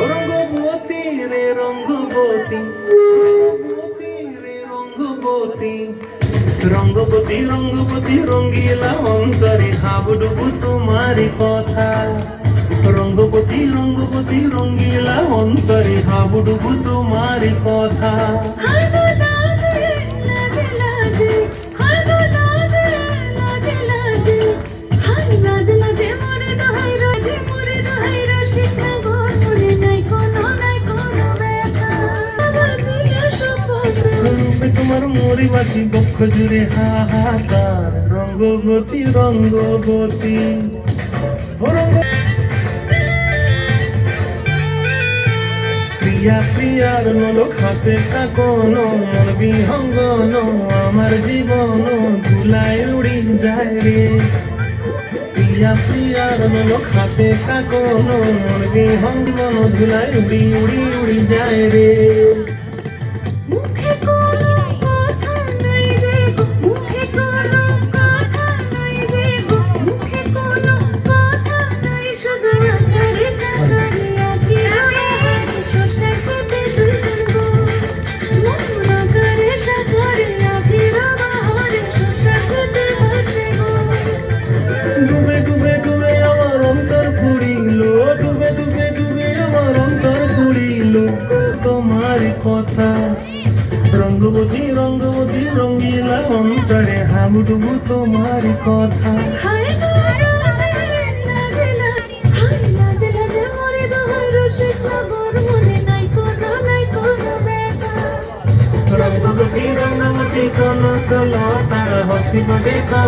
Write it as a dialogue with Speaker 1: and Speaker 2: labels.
Speaker 1: রঙ্গবতী রে রঙ্গবতী, রঙ্গবতী রে রঙ্গবতী, রঙ্গবতী রঙ্গবতী রঙ্গিলা অন্তরে হাবুডুবু তোমারি কথা। রঙ্গবতী রঙ্গবতী রঙ্গিলা অন্তরে হাবুডুবু তোমারি কথা। তোমার মরি বাঁচি বক্ষ জুড়ে হাহাকার। রঙ্গবতী রঙ্গবতী প্রিয়া প্রিয়ার নলক হাতে কাকন, মন বিহঙ্গন আমার জীবন ধুলায় উড়ি যায় রে। প্রিয়া প্রিয়ার নলক হাতে কাকন, মন বিহঙ্গন ধুলায় উড়ি উড়ি উড়ি যায় রে। ডুবে ডুবে ডুবে আমার অন্তর পুরিল, ডুবে ডুবে ডুবে আমার অন্তর পুরিল তোমার কথা। রঙ্গবতী রঙ্গবতী রঙ্গিলা অন্তরে হাবুডুবু তোমার কথা। রঙ্গবতী রঙ্গবতী কোন কলতা হসিব দেখা